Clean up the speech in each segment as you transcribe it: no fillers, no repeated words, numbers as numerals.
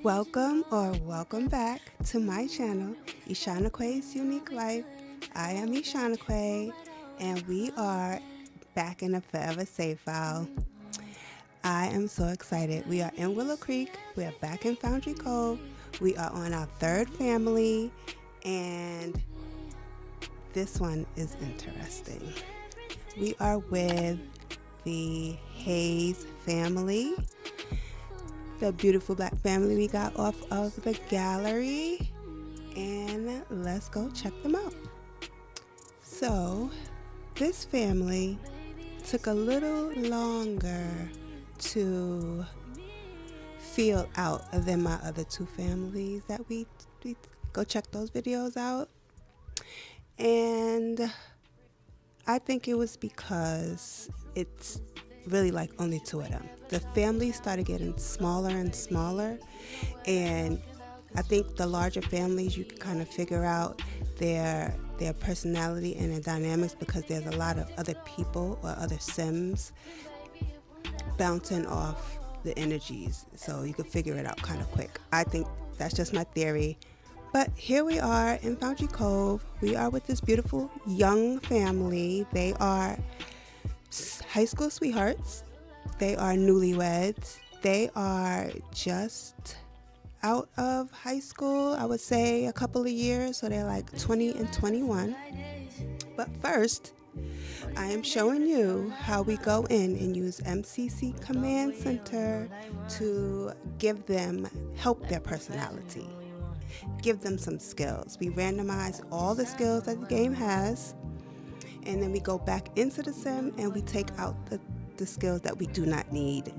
Welcome back to my channel, Ishanaque's Unique Life. I am Ishanaque, and we are back in the Forever Save File. I am so excited. We are in Willow Creek. We are back in Foundry Cove. We are on our third family, and this one is interesting. We are with the Hayes family, the beautiful black family we got off of the gallery, and let's go check them out. So this family took a little longer to feel out than my other two families that we go check those videos out, and I think it was because it's really like only two of them. The family started getting smaller and smaller, and I think the larger families, you can kind of figure out their personality and their dynamics because there's a lot of other people or other Sims bouncing off the energies, so you can figure it out kind of quick. I think that's just my theory. But here we are in Foundry Cove. We are with this beautiful young family. They are high school sweethearts. They are newlyweds. They are just out of high school, I would say a couple of years, so they're like 20 and 21. But first, I am showing you how we go in and use MCC Command Center to help their personality, give them some skills. We randomize all the skills that the game has, and then we go back into the sim and we take out the skills that we do not need.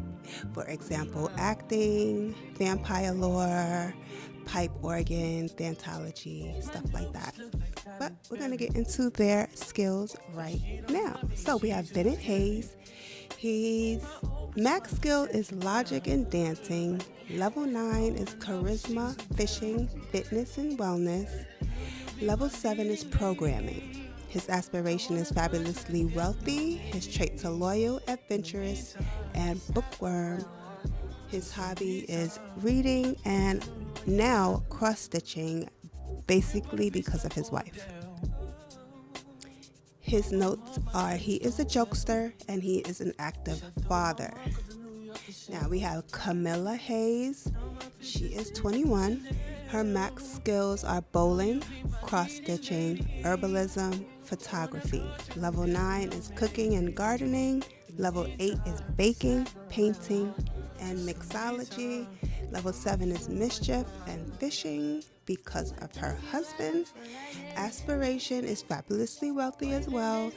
For example, acting, vampire lore, pipe organ, Thantology, stuff like that. But we're going to get into their skills right now. So we have Bennett Hayes. His max skill is logic and dancing. Level 9 is charisma, fishing, fitness, and wellness. Level 7 is programming. His aspiration is fabulously wealthy. His traits are loyal, adventurous, and bookworm. His hobby is reading and now cross-stitching, basically because of his wife. His notes are he is a jokester and he is an active father. Now we have Camilla Hayes. She is 21. Her max skills are bowling, cross-stitching, herbalism, photography. Level 9 is cooking and gardening. Level 8 is baking, painting, and mixology. Level 7 is mischief and fishing because of her husband. Aspiration is fabulously wealthy as well.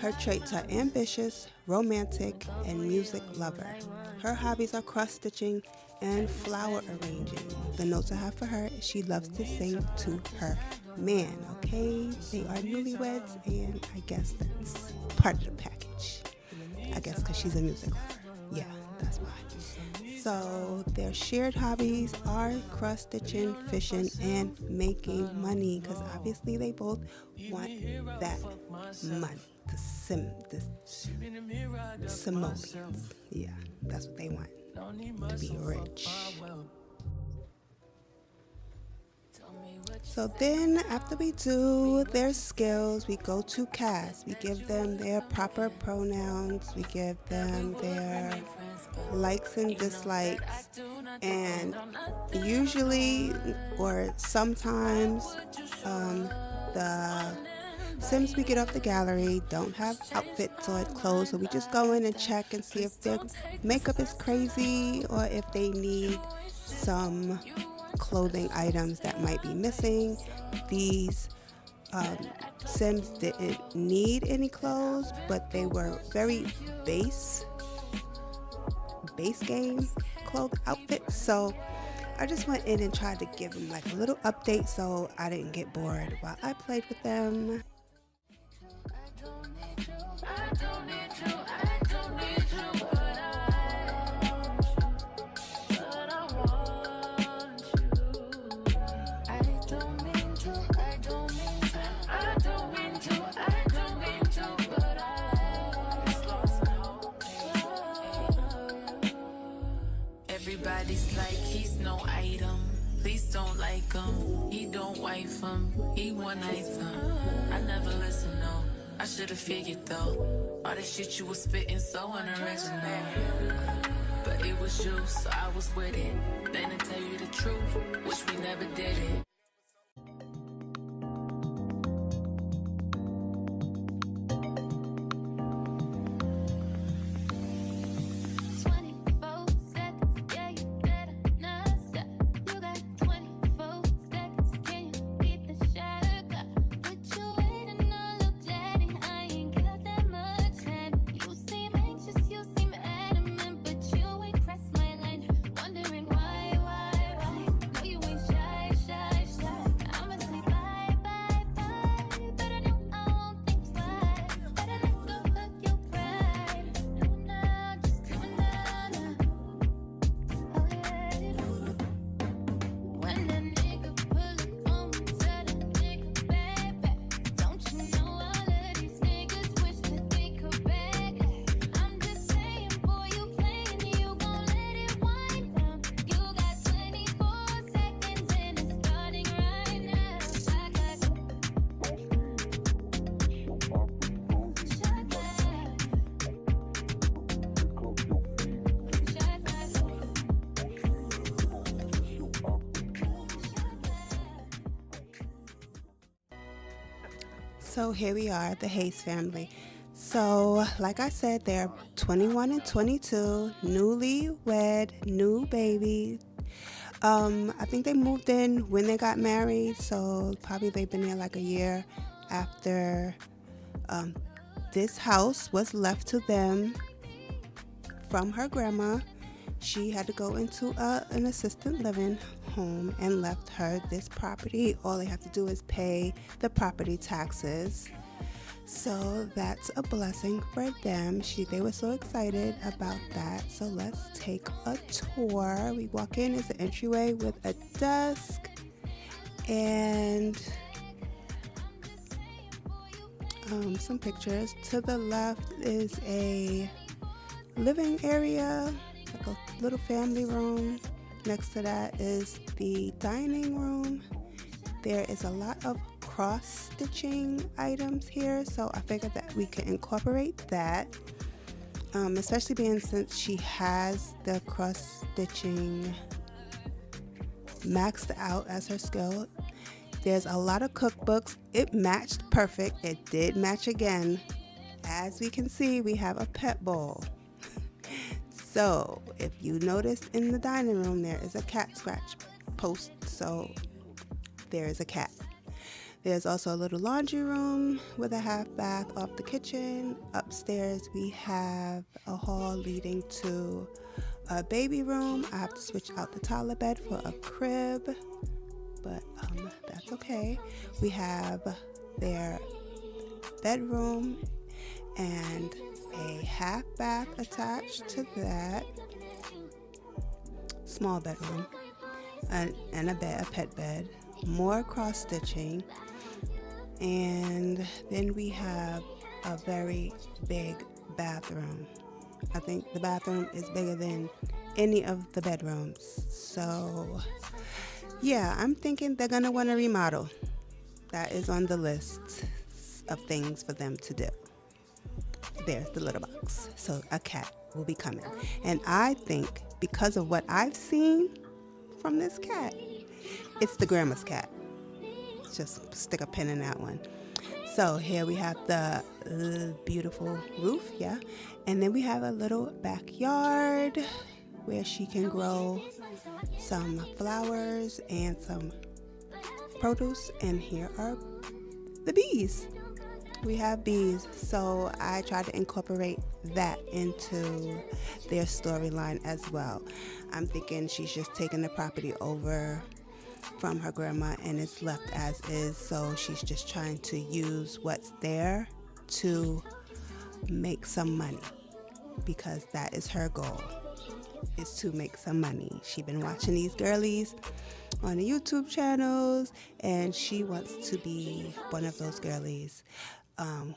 Her traits are ambitious, romantic, and music lover. Her hobbies are cross-stitching and flower arranging. The notes I have for her is she loves to sing to her man. Okay, they are newlyweds, and I guess that's part of the package. I guess because she's a music lover. Yeah, that's why. So their shared hobbies are cross-stitching, fishing, and making money, because obviously they both want that money. The simoleons. Yeah, that's what they want, to be rich. So then after we do their skills, we go to cast. We give them their proper pronouns. We give them their likes and dislikes. And usually or sometimes the Sims we get off the gallery don't have outfits or clothes, so we just go in and check and see if their makeup is crazy or if they need some clothing items that might be missing. These Sims didn't need any clothes, but they were very base game clothes outfits, so I just went in and tried to give them like a little update so I didn't get bored while I played with them. Everybody's like he's no item. from E1 nighttime. I never listened, no. I should've figured though. All that shit you was spitting so unoriginal. But it was you, so I was with it. Then to tell you the truth, wish we never did it. So here we are, the Hayes family. So, like I said, they're 21 and 22, newlywed, new baby. I think they moved in when they got married, so probably they've been there like a year after this house was left to them from her grandma. She had to go into an assisted living home and left her this property. All they have to do is pay the property taxes. So that's a blessing for them. They were so excited about that. So let's take a tour. We walk in, it's an entryway with a desk and some pictures. To the left is a living area, like a little family room. Next to that is the dining room. There is a lot of cross-stitching items here, so I figured that we could incorporate that, especially being since she has the cross-stitching maxed out as her skill. There's a lot of cookbooks. It matched perfect. It did match again. As we can see, we have a pet bowl. So if you noticed in the dining room, there is a cat scratch post, so there is a cat. There's also a little laundry room with a half bath off the kitchen. Upstairs we have a hall leading to a baby room. I have to switch out the toddler bed for a crib, but that's okay. We have their bedroom and a half bath attached to that, small bedroom, and a pet bed, more cross stitching, and then we have a very big bathroom. I think the bathroom is bigger than any of the bedrooms. So yeah, I'm thinking they're gonna want to remodel. That is on the list of things for them to do. There's the litter box. So a cat will be coming. And I think because of what I've seen from this cat, it's the grandma's cat. Just stick a pin in that one. So here we have the beautiful roof, yeah. And then we have a little backyard where she can grow some flowers and some produce. And here are the bees. We have bees, so I try to incorporate that into their storyline as well. I'm thinking she's just taking the property over from her grandma and it's left as is, so she's just trying to use what's there to make some money, because that is her goal, is to make some money. She's been watching these girlies on the YouTube channels and she wants to be one of those girlies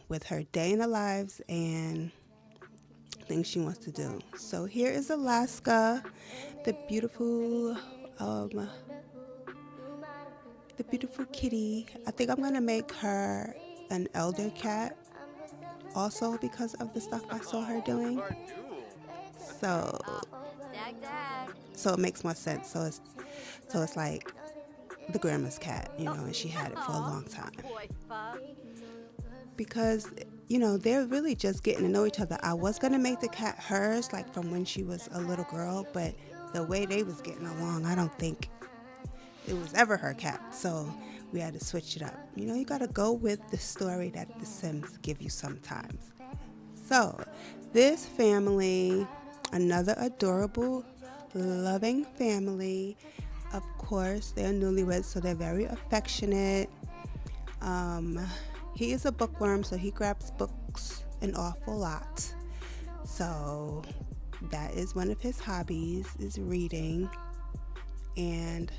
with her day in the lives and things she wants to do. So here is Alaska, the beautiful the beautiful kitty. I think I'm gonna make her an elder cat also because of the stuff I saw her doing. So so it makes more sense. So it's like the grandma's cat, and she had it for a long time. Because they're really just getting to know each other. I was gonna make the cat hers, like from when she was a little girl, but the way they was getting along, I don't think it was ever her cat. So we had to switch it up. You gotta go with the story that the Sims give you sometimes. So this family, another adorable, loving family. Of course, they're newlyweds, so they're very affectionate. He is a bookworm, so he grabs books an awful lot. So that is one of his hobbies, is reading. And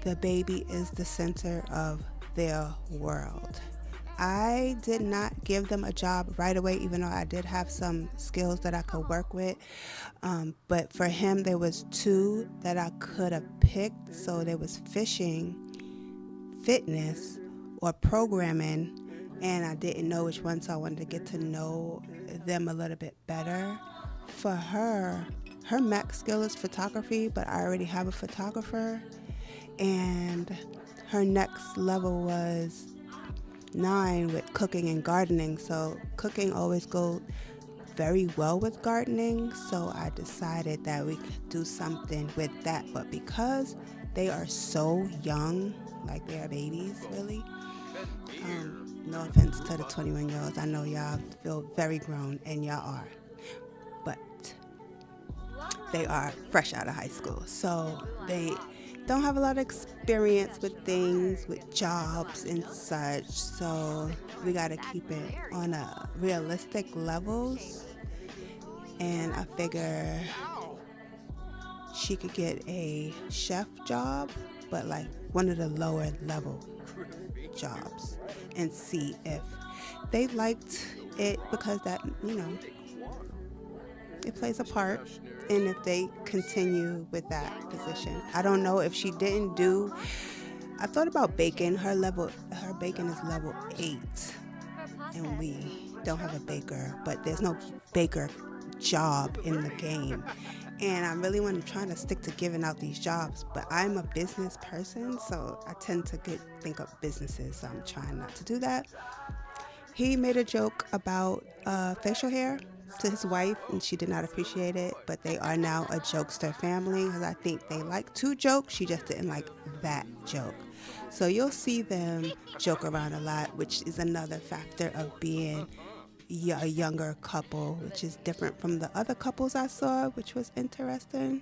the baby is the center of their world. I did not give them a job right away, even though I did have some skills that I could work with. But for him, there was two that I could have picked. So there was fishing, fitness, or programming. And I didn't know which one, so I wanted to get to know them a little bit better. For her max skill is photography, but I already have a photographer. And her next level was 9 with cooking and gardening. So cooking always goes very well with gardening. So I decided that we could do something with that. But because they are so young, like they are babies, really. No offense to the 21-year-olds. I know y'all feel very grown, and y'all are. But they are fresh out of high school. So they don't have a lot of experience with things, with jobs and such. So we got to keep it on a realistic levels. And I figure she could get a chef job, but like one of the lower level jobs, and see if they liked it, because that, it plays a part in if they continue with that position. I don't know if she didn't do, I thought about baking. Her baking is level 8, and we don't have a baker, but there's no baker job in the game. And I really want to try to stick to giving out these jobs, but I'm a business person, so I tend to think of businesses, so I'm trying not to do that. He made a joke about facial hair to his wife, and she did not appreciate it, but they are now a jokester family, because I think they like to joke. She just didn't like that joke. So you'll see them joke around a lot, which is another factor of being a younger couple, which is different from the other couples I saw, which was interesting.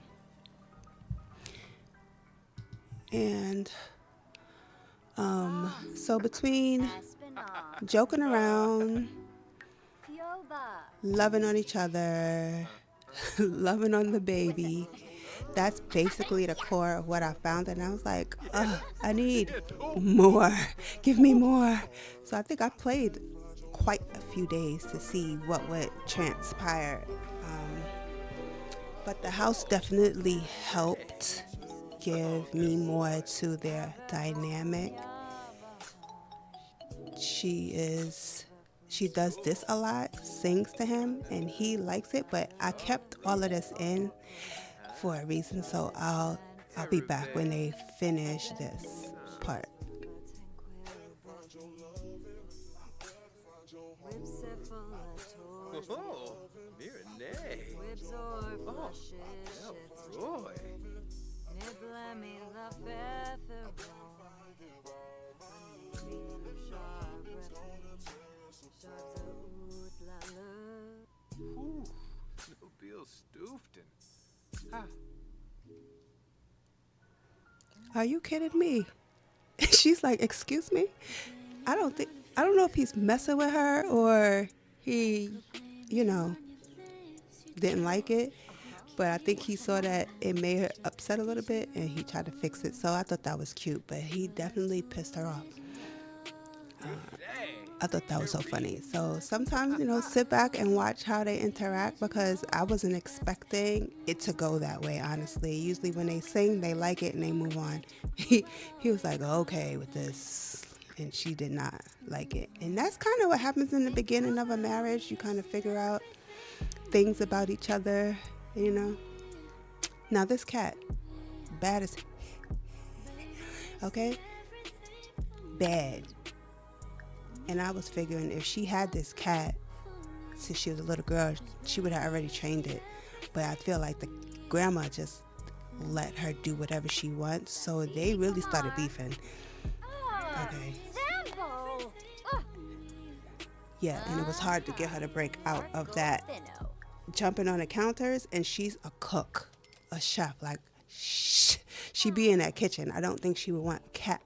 And so between joking around, loving on each other, loving on the baby, that's basically the core of what I found. And I was like, I need more. Give me more. So I think I played quite a few days to see what would transpire. But the house definitely helped give me more to their dynamic. She does this a lot, sings to him, and he likes it, but I kept all of this in for a reason, so I'll be back when they finish this part. Are you kidding me? She's like, excuse me? I don't know if he's messing with her or he, didn't like it. But I think he saw that it made her upset a little bit, and he tried to fix it. So I thought that was cute, but he definitely pissed her off. I thought that was so funny. So sometimes, sit back and watch how they interact because I wasn't expecting it to go that way, honestly. Usually when they sing, they like it and they move on. He was like, okay with this. And she did not like it. And that's kind of what happens in the beginning of a marriage. You kind of figure out things about each other, you know. Now this cat, bad as, okay? Bad. And I was figuring if she had this cat since she was a little girl, she would have already trained it. But I feel like the grandma just let her do whatever she wants. So they really started beefing. Okay. Yeah, and it was hard to get her to break out of that jumping on the counters. And she's a cook, a chef. Like, she be in that kitchen. I don't think she would want cat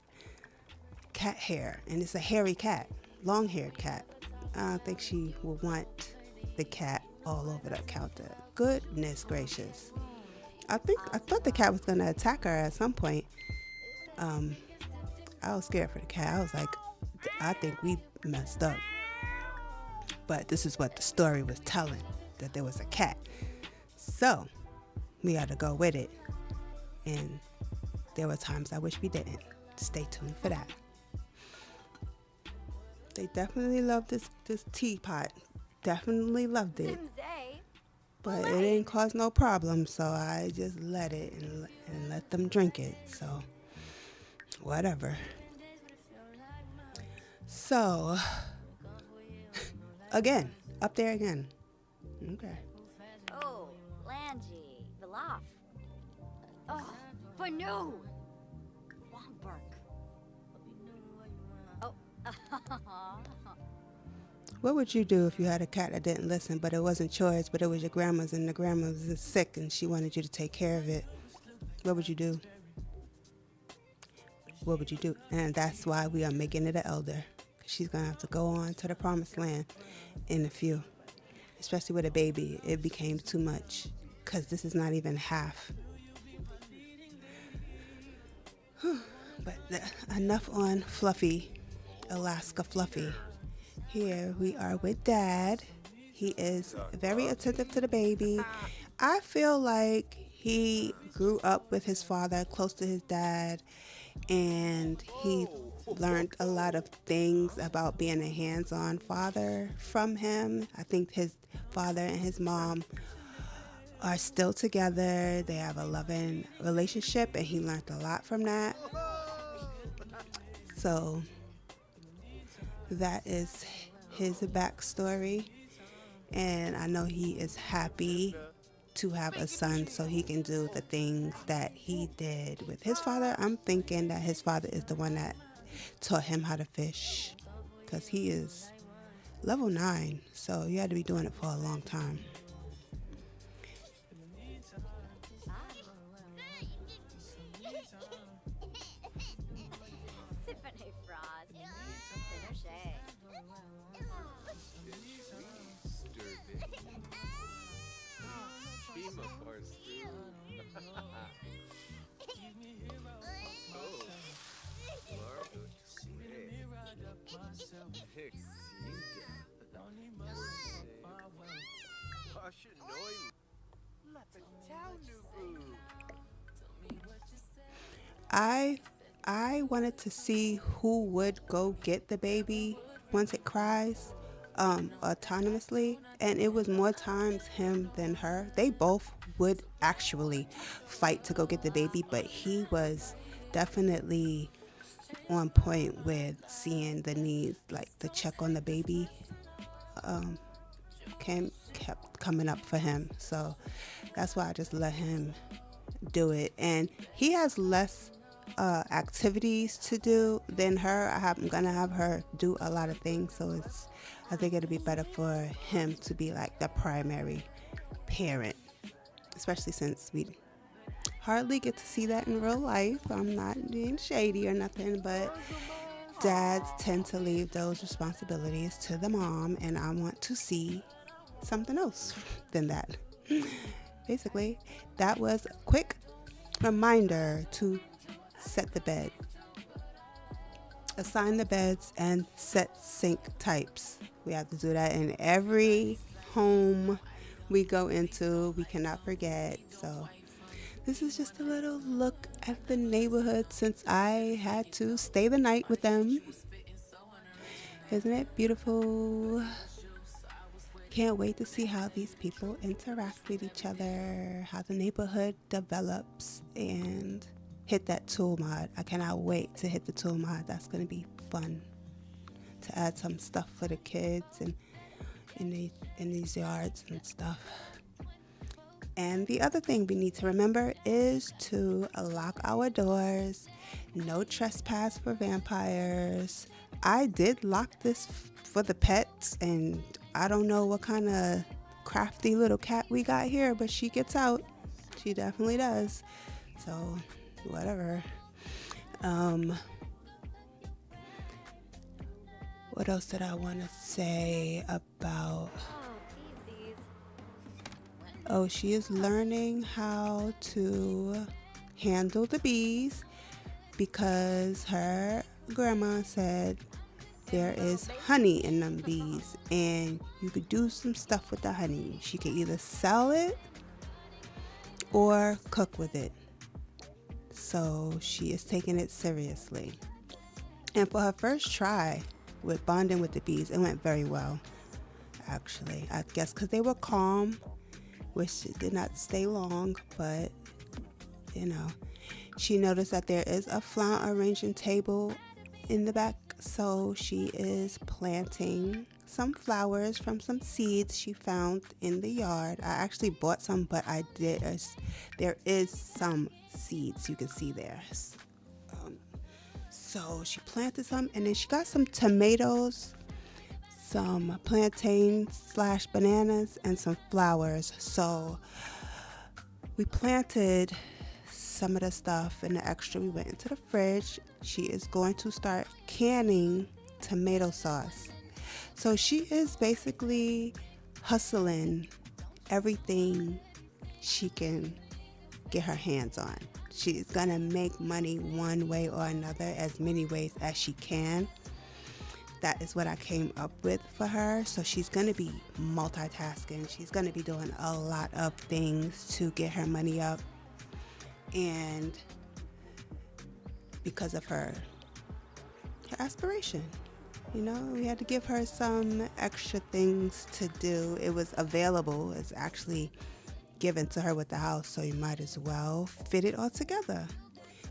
hair. And it's a hairy cat. Long-haired cat. I don't think she would want the cat all over the counter. Goodness gracious. I thought the cat was gonna attack her at some point. I was scared for the cat. I was like, I think we messed up. But this is what the story was telling, that there was a cat. So we had to go with it. And there were times I wish we didn't. Stay tuned for that. They definitely loved this teapot. Definitely loved it. But it didn't cause no problem, so I just let it and let them drink it. So, whatever. So, again, up there again. Okay. Oh, Langy, Vilaf. Oh, Banu. Womberg. Oh. What would you do if you had a cat that didn't listen, but it wasn't yours, but it was your grandma's, and the grandma was sick and she wanted you to take care of it? What would you do? What would you do? And that's why we are making it an elder. She's going to have to go on to the promised land in a few. Especially with a baby. It became too much because this is not even half. But enough on Fluffy, Alaska Fluffy. Here we are with Dad. He is very attentive to the baby. I feel like he grew up with his father, close to his dad, and he learned a lot of things about being a hands-on father from him. I think his father and his mom are still together. They have a loving relationship, and he learned a lot from that. So that is his backstory, and I know he is happy to have a son so he can do the things that he did with his father. I'm thinking that his father is the one that taught him how to fish, because he is level 9, so you had to be doing it for a long time. I wanted to see who would go get the baby once it cries autonomously, and it was more times him than her. They both would actually fight to go get the baby, but he was definitely on point with seeing the needs, like the check on the baby kept coming up for him. So that's why I just let him do it. And he has less activities to do than her. I'm gonna have her do a lot of things, so I think it'll be better for him to be like the primary parent, especially since we hardly get to see that in real life. I'm not being shady or nothing, but dads tend to leave those responsibilities to the mom, and I want to see something else than that. Basically, that was a quick reminder to set the bed. assign the beds, and set sink types. We have to do that in every home we go into. We cannot forget. So this is just a little look at the neighborhood since I had to stay the night with them. Isn't it beautiful? Can't wait to see how these people interact with each other, how the neighborhood develops, and hit that tool mod. I cannot wait to hit the tool mod. That's going to be fun to add some stuff for the kids and in these yards and stuff. And the other thing we need to remember is to lock our doors. No trespass for vampires. I did lock this for the pets, and I don't know what kind of crafty little cat we got here, but she gets out. She definitely does. So, whatever. What else did I want to say about... Oh, she is learning how to handle the bees because her grandma said there is honey in them bees and you could do some stuff with the honey. She could either sell it or cook with it. So she is taking it seriously. And for her first try with bonding with the bees, it went very well, actually. I guess because they were calm, which did not stay long, but you know, she noticed that there is a flower arranging table in the back, so she is planting some flowers from some seeds she found in the yard. I actually bought some, but there is some seeds you can see there. So she planted some, and then she got some tomatoes, some plantains/bananas, and some flowers. So we planted some of the stuff, and the extra we went into the fridge. She is going to start canning tomato sauce. So she is basically hustling everything she can get her hands on. She's gonna make money one way or another, as many ways as she can. That is what I came up with for her. So she's going to be multitasking. She's going to be doing a lot of things to get her money up. And because of her aspiration, you know, we had to give her some extra things to do. It was available. It's actually given to her with the house, so you might as well fit it all together.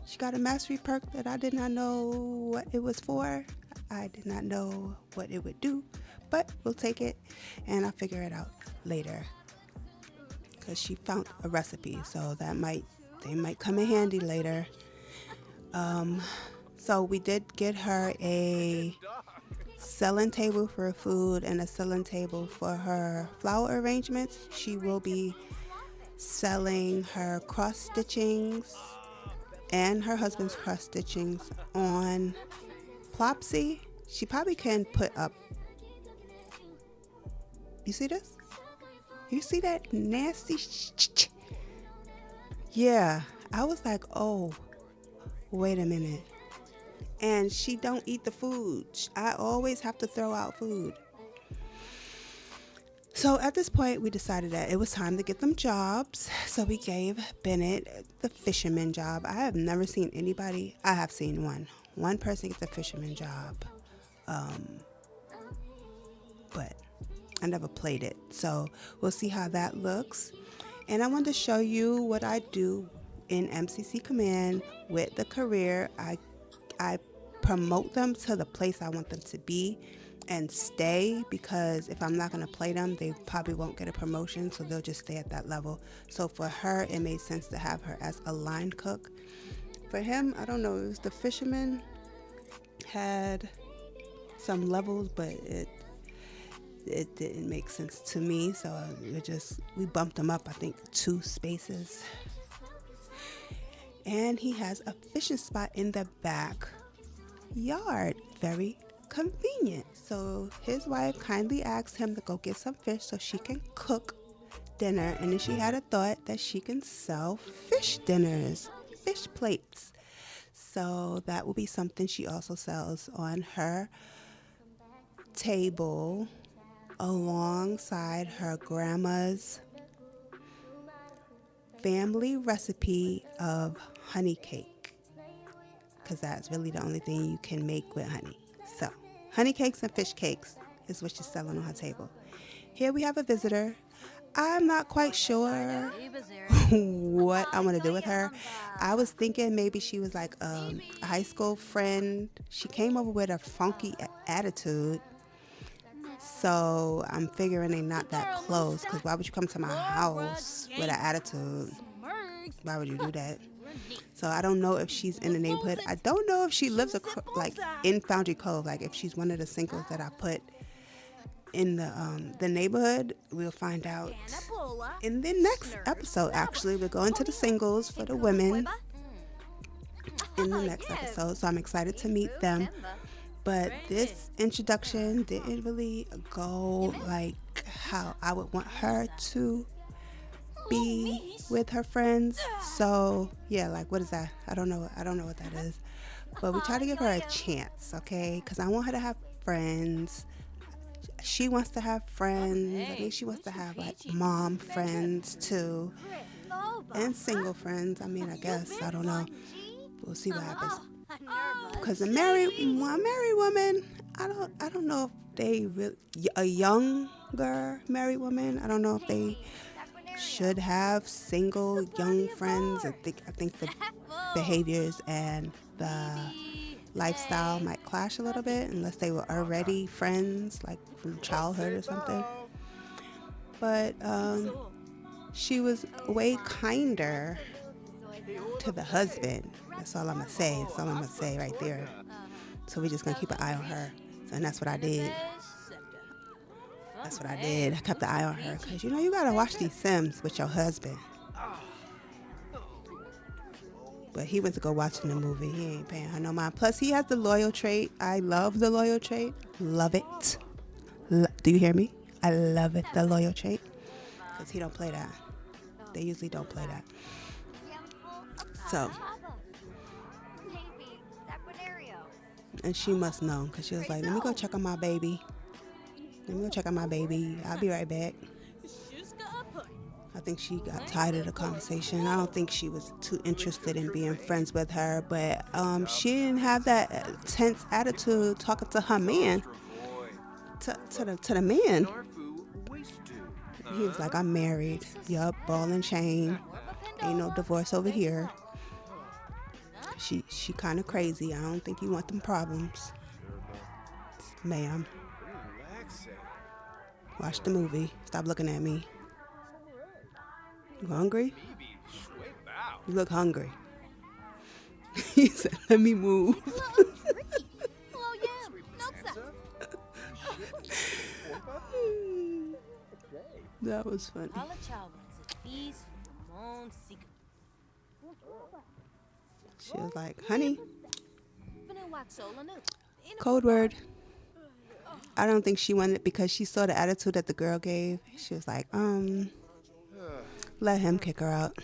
She got a mastery perk that I did not know what it was for. I did not know what it would do, but we'll take it and I'll figure it out later. Because she found a recipe, so they might come in handy later. So we did get her a selling table for food and a selling table for her flower arrangements. She will be selling her cross stitchings and her husband's cross stitchings on Plopsy. She probably can put up. You see this? You see that nasty Yeah, I was like, oh, wait a minute. And she don't eat the food. I always have to throw out food. So at this point, we decided that it was time to get them jobs. So we gave Bennett the fisherman job. I have never seen anybody. I have seen one person get the fisherman job. But I never played it. So we'll see how that looks. And I wanted to show you what I do in MCC Command with the career. I promote them to the place I want them to be and stay, because if I'm not going to play them, they probably won't get a promotion, so they'll just stay at that level. So for her, it made sense to have her as a line cook. For him, I don't know, it was the fisherman had some levels, but it didn't make sense to me, so we bumped him up, I think, 2 spaces. And he has a fishing spot in the backyard. Very convenient. So his wife kindly asked him to go get some fish so she can cook dinner, and then she had a thought that she can sell fish dinners, fish plates. So that will be something she also sells on her table alongside her grandma's family recipe of honey cake, because that's really the only thing you can make with honey. So honey cakes and fish cakes is what she's selling on her table. Here we have a visitor. I'm not quite sure what I want to do with her. I was thinking maybe she was like a high school friend. She came over with a funky attitude. So I'm figuring they not that close, because why would you come to my house with an attitude? Why would you do that? So I don't know if she's in the neighborhood. I don't know if she lives like in Foundry Cove, like if she's one of the singles that I put in the neighborhood. We'll find out in the next episode. Actually, we're going to the singles for the women in the next episode, so I'm excited to meet them. But this introduction didn't really go like how I would want her to be with her friends. So yeah, like, what is that? I don't know what that is. But we try to give her a chance, okay? Because I want her to have friends. She wants to have friends. I think she wants to have like mom friends too, and single friends. I mean, I guess, I don't know. We'll see what happens. Because a married woman, I don't know if they really, a younger married woman, I don't know if they should have single young friends. I think the behaviors and the lifestyle might clash a little bit unless they were already friends, like from childhood or something. But she was way kinder to the husband. That's all I'm gonna say. That's all I'm gonna say right there. So we're just gonna keep an eye on her. And that's what I did. I kept an eye on her, because you gotta watch these Sims with your husband. But he went to go watching the movie. He ain't paying her no mind. Plus, he has the loyal trait. I love the loyal trait. Love it. Do you hear me? I love it, the loyal trait. Because he don't play that. They usually don't play that. So, and she must know, because she was like, let me go check on my baby. I'll be right back. I think she got tired of the conversation. I don't think she was too interested in being friends with her, but she didn't have that tense attitude talking to her man, to the man. He was like, I'm married. Yup, ball and chain. Ain't no divorce over here. She kind of crazy. I don't think you want them problems. Ma'am. Watch the movie. Stop looking at me. You hungry? You look hungry. He said, let me move. That was funny. She was like, honey. Code word. I don't think she wanted it, because she saw the attitude that the girl gave. She was like, let him kick her out.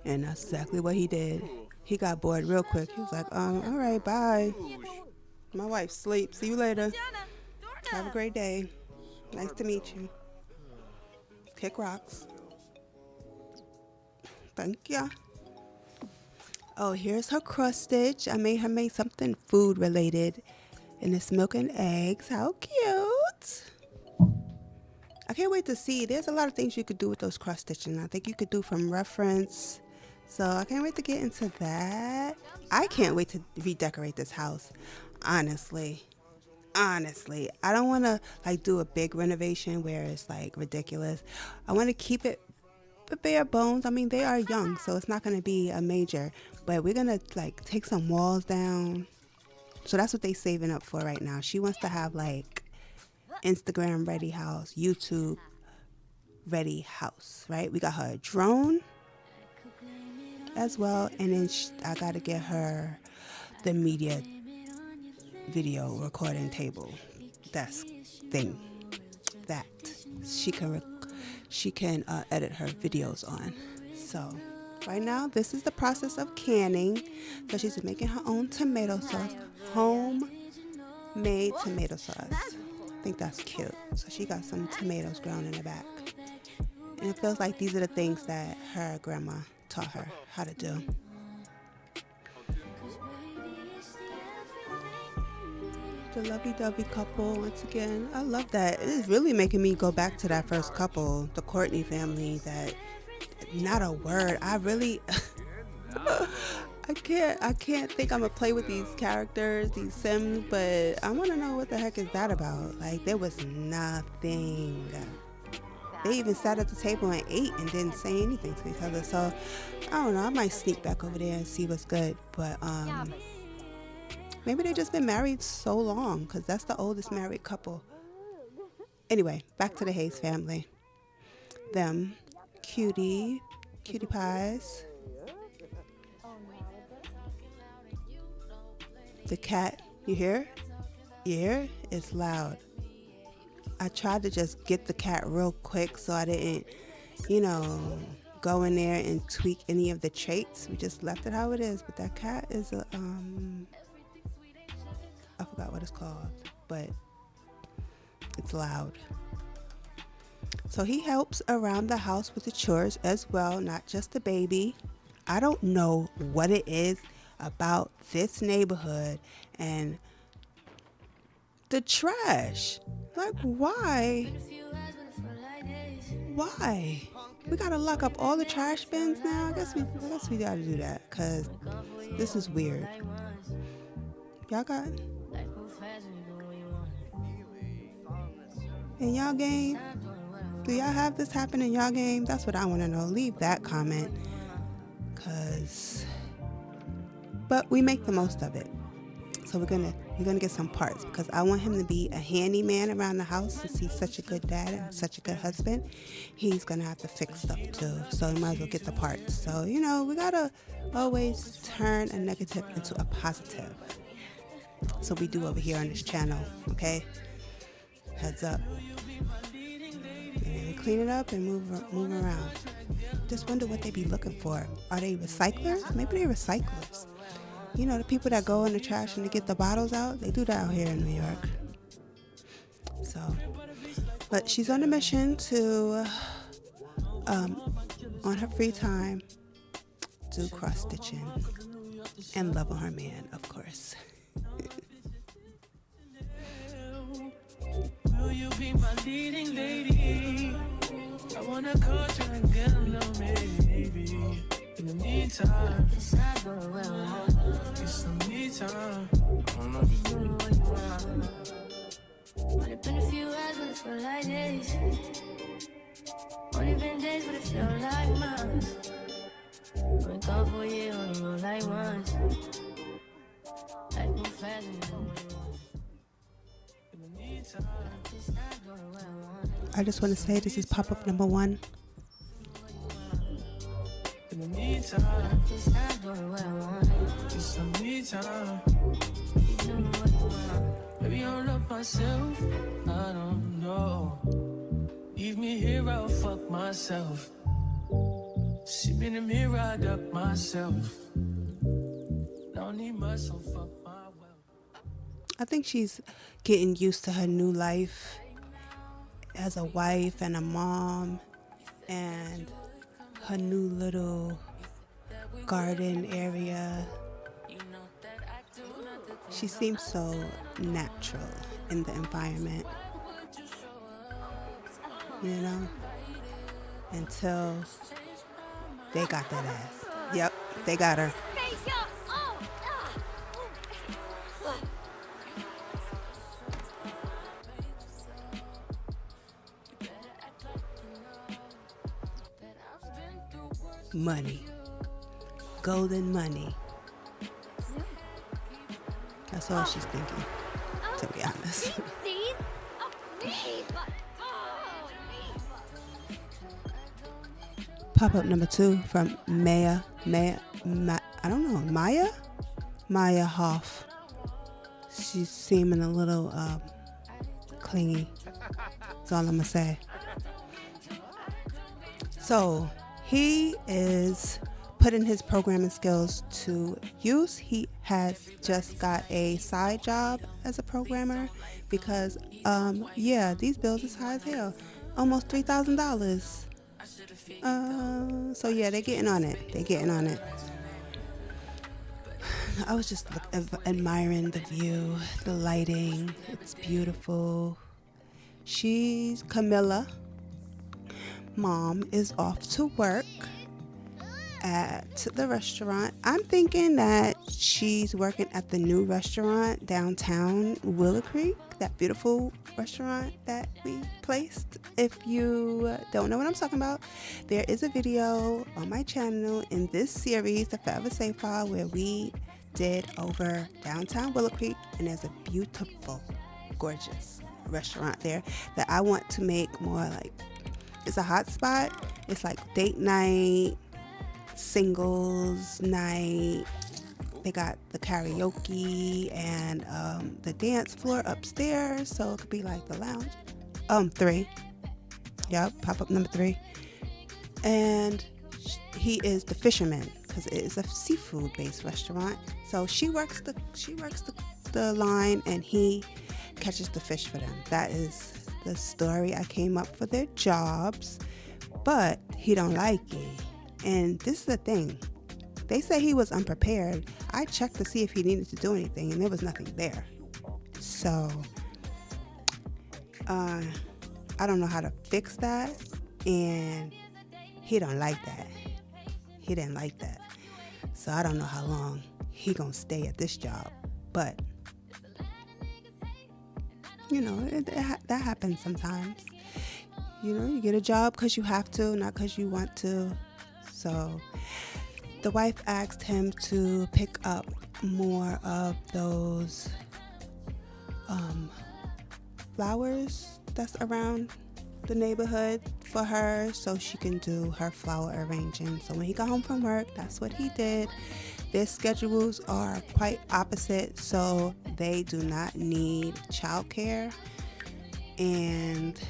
And that's exactly what he did. He got bored real quick. He was like, all right, bye. My wife sleeps. See you later. Have a great day. Nice to meet you. Kick rocks. Thank ya. Oh, here's her cross stitch. I made her make something food related. And it's milk and eggs. How cute. I can't wait to see. There's a lot of things you could do with those cross stitching. I think you could do from reference. So I can't wait to get into that. I can't wait to redecorate this house. Honestly, I don't want to like do a big renovation where it's like ridiculous. I want to keep it bare bones. I mean, they are young, so it's not going to be a major, but we're going to like take some walls down. So that's what they saving up for right now. She wants to have like Instagram ready house, YouTube ready house, right? We got her a drone as well, and then I got to get her the media video recording table desk thing that she can edit her videos on. So Right now, this is the process of canning. So she's making her own tomato sauce, homemade tomato sauce. I think that's cute. So she got some tomatoes grown in the back. And it feels like these are the things that her grandma taught her how to do. The lovey-dovey couple, once again, I love that. It is really making me go back to that first couple, the Courtney family, that not a word. I really, I can't think I'm gonna play with these characters, these Sims, but I want to know what the heck is that about. Like, there was nothing. They even sat at the table and ate and didn't say anything to each other. So, I don't know. I might sneak back over there and see what's good. But, maybe they've just been married so long, because that's the oldest married couple. Anyway, back to the Hayes family. Them cutie pies. The cat, you hear? You hear? It's loud. I tried to just get the cat real quick so I didn't, go in there and tweak any of the traits. We just left it how it is. But that cat is a, I forgot what it's called, but it's loud. So he helps around the house with the chores as well, not just the baby. I don't know what it is about this neighborhood and the trash. Like, why? Why? We gotta lock up all the trash bins now? I guess we gotta do that, because this is weird. Y'all got... in y'all game? Do y'all have this happen in y'all game? That's what I want to know. Leave that comment. But we make the most of it. So we're gonna get some parts, because I want him to be a handyman around the house, since he's such a good dad and such a good husband. He's gonna have to fix stuff too. So we might as well get the parts. So, we gotta always turn a negative into a positive. So we do over here on this channel, okay? Heads up. And then we clean it up and move around. Just wonder what they be looking for. Are they recyclers? Maybe they're recyclers. The people that go in the trash and they get the bottles out, they do that out here in New York. So, but she's on a mission to, on her free time, do cross stitching and love on her man, of course. Will you be my leading lady? I wanna coach you and get to know me. In the meantime, it's not going well. It's some me time. I don't know if you know what you want. Only been a few hours, but it feel like days. Only been days, but it feel like months. Only gone for a year, only roll like once. Life move fast and you know what you want. In the meantime, it's not going well. I just want to say this is pop-up number 1. In the meantime, it's not going well. It's some me time. You know what you want. Maybe I'll love myself. I don't know. Leave me here, I'll fuck myself. See me in the mirror, I duck myself. Don't need myself, fuck my wealth. I think she's getting used to her new life as a wife and a mom, and her new little garden area. She seems so natural in the environment, until they got that ass. Yep, they got her. Money. Golden money. That's all she's thinking, to be honest. Pop-up number 2 from Maya, I don't know, Maya Hoff. She's seeming a little clingy. That's all I'm gonna say. So he is putting his programming skills to use. He has just got a side job as a programmer because, yeah, these bills is high as hell, almost $3,000. So yeah, they're getting on it. They're getting on it. I was just admiring the view, the lighting. It's beautiful. Camilla, mom, is off to work at the restaurant. I'm thinking that she's working at the new restaurant downtown Willow Creek, that beautiful restaurant that we placed. If you don't know what I'm talking about, there is a video on my channel in this series, the Forever Save File, where we did over downtown Willow Creek, and there's a beautiful, gorgeous restaurant there that I want to make more like, it's a hot spot. It's like date night, singles night. They got the karaoke and the dance floor upstairs, so it could be like the lounge. 3. Yep, pop-up number 3. And he is the fisherman because it is a seafood-based restaurant. So she works the line, and he catches the fish for them. That is the story I came up for their jobs, but he don't like it. And this is the thing. They say he was unprepared. I checked to see if he needed to do anything, and there was nothing there. So, I don't know how to fix that, and he don't like that. He didn't like that. So I don't know how long he gonna stay at this job. But, you know, that happens sometimes. You know, you get a job because you have to, not because you want to. So the wife asked him to pick up more of those flowers that's around the neighborhood for her so she can do her flower arranging. So when he got home from work, that's what he did. Their schedules are quite opposite, so they do not need childcare, and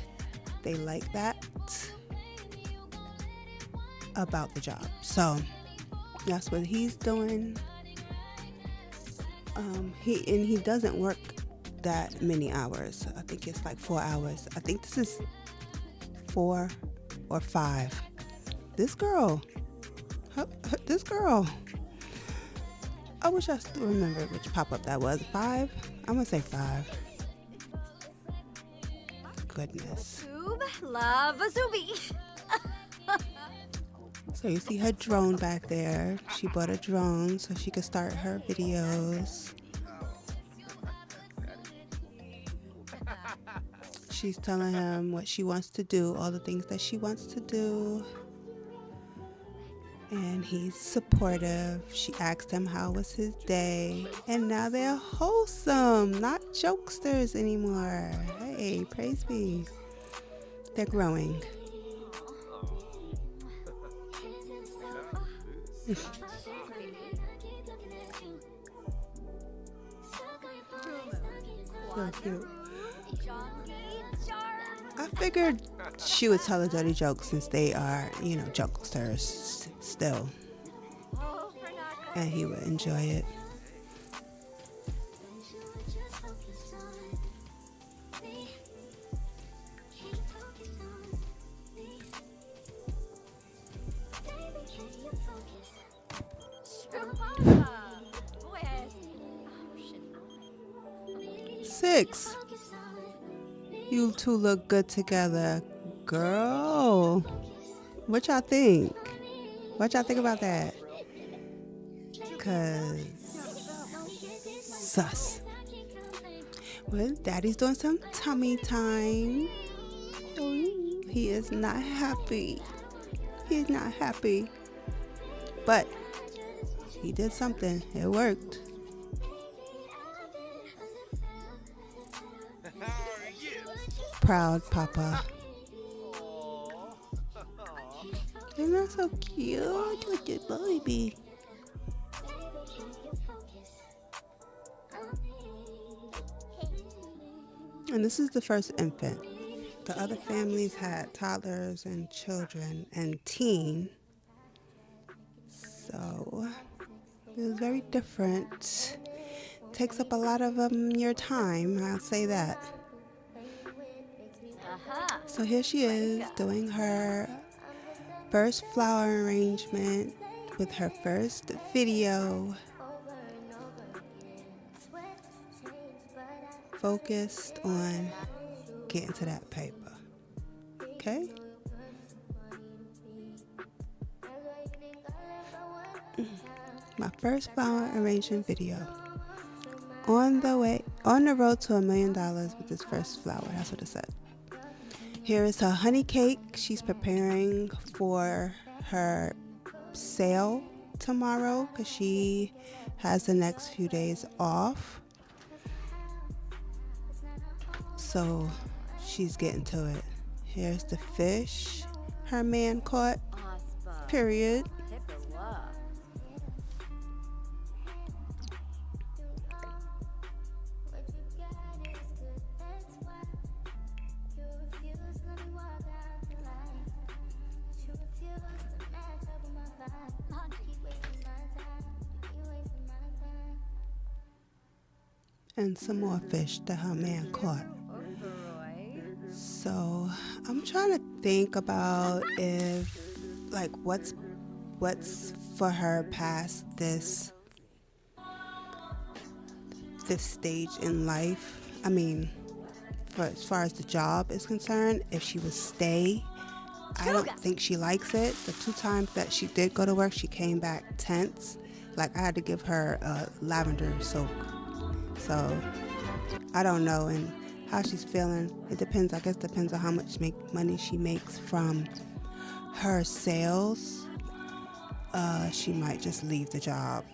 they like that about the job. So that's what he's doing. He doesn't work that many hours. I think it's like 4 hours. I think this is 4 or 5. This girl. I wish I still remember which pop-up that was. 5? I'm gonna say 5. Goodness. Love a Zuby. So you see her drone back there. She bought a drone so she could start her videos. She's telling him what she wants to do, all the things that she wants to do. And he's supportive. She asked him how was his day. And now they're wholesome, not jokesters anymore. Hey, praise be. They're growing. So cute. I figured she would tell a dirty joke since they are, you know, jokesters still. And he would enjoy it. Six. You two look good together. Girl. What y'all think? What y'all think about that? Cause sus. Well, daddy's doing some tummy time. He is not happy. He's not happy. But he did something. It worked. Proud papa. Isn't that so cute with your baby? And this is the first infant. The other families had toddlers and children and teen. So It was very different. Takes up a lot of your time, I'll say that. So here she is doing her first flower arrangement with her first video, focused on getting to that paper. Okay? My first flower arrangement video. On the road to $1 million with this first flower. That's what it said. Here is her honey cake. She's preparing for her sale tomorrow because she has the next few days off. So she's getting to it. Here's the fish her man caught. Period. And some more fish that her man caught. So I'm trying to think about if, like, what's for her past this stage in life. I mean, as far as the job is concerned, if she would stay. I don't think she likes it. The 2 times that she did go to work, she came back tense. Like, I had to give her a lavender soak. So I don't know, and how she's feeling. It depends. I guess depends on how much money she makes from her sales. She might just leave the job.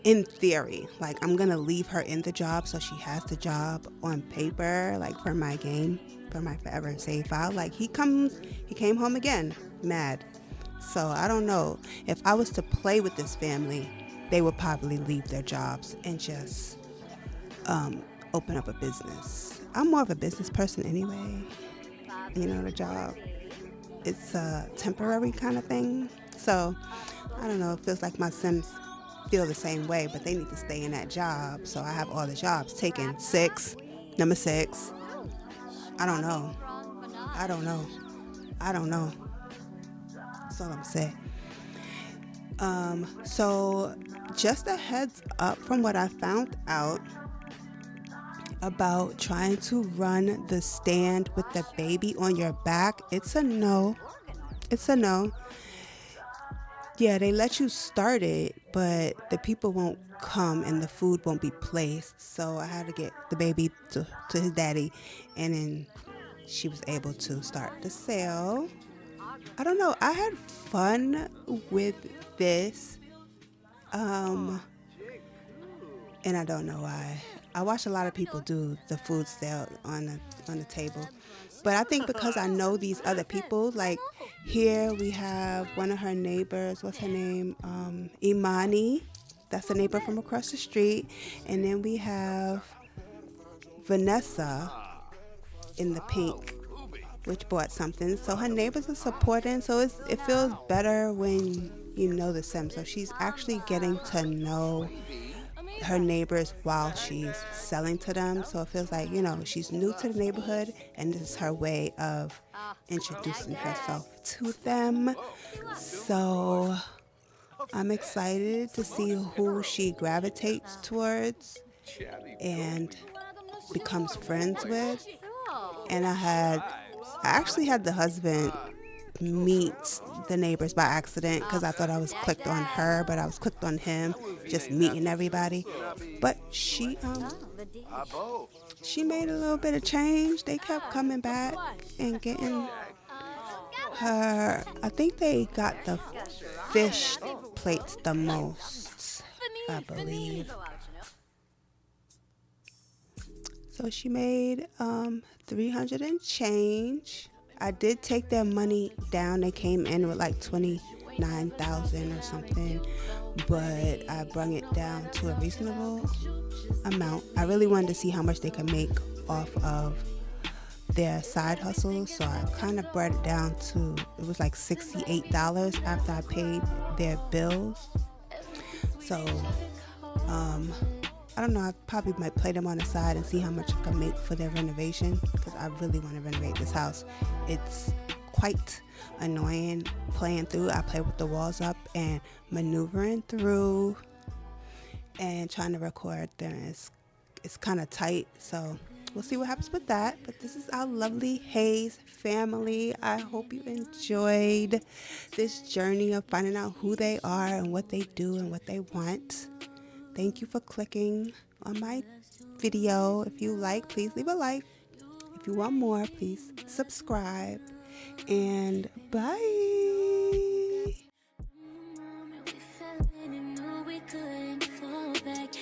In theory, like, I'm gonna leave her in the job so she has the job on paper, like for my game, for my Forever Save File. Like, he came home again, mad. So I don't know. If I was to play with this family, they would probably leave their jobs and just open up a business. I'm more of a business person anyway. You know, the job, it's a temporary kind of thing. So I don't know. It feels like my Sims feel the same way, but they need to stay in that job. So I have all the jobs taken. Number 6. I don't know. That's all I'm saying. So just a heads up from what I found out about trying to run the stand with the baby on your back. It's a no. Yeah, they let you start it, but the people won't come and the food won't be placed. So I had to get the baby to his daddy, and then she was able to start the sale. I don't know. I had fun with this. And I don't know why. I watch a lot of people do the food sale on the table. But I think because I know these other people, like here we have one of her neighbors, what's her name? Imani. That's the neighbor from across the street. And then we have Vanessa in the pink, which bought something. So her neighbors are supporting. So it feels better when you know the Sims. So she's actually getting to know her neighbors while she's selling to them. So it feels like, you know, she's new to the neighborhood and this is her way of introducing herself to them. So I'm excited to see who she gravitates towards and becomes friends with. And I actually had the husband meet the neighbors by accident because I thought I was clicked on her, but I was clicked on him, just meeting everybody. But she made a little bit of change. They kept coming back and getting her. I think they got the fish plates the most, I believe. So she made 300 and change. I did take their money down. They came in with like 29,000 or something, but I brung it down to a reasonable amount. I really wanted to see how much they could make off of their side hustles, so I kind of brought it down to, it was like $68 after I paid their bills. So I don't know, I probably might play them on the side and see how much I can make for their renovation, because I really want to renovate this house. It's quite annoying playing through. I play with the walls up and maneuvering through and trying to record them. It's kind of tight, so we'll see what happens with that. But this is our lovely Hayes family. I hope you enjoyed this journey of finding out who they are and what they do and what they want. Thank you for clicking on my video. If you like, please leave a like. If you want more, please subscribe. And bye. We fell in and knew we couldn't fall back.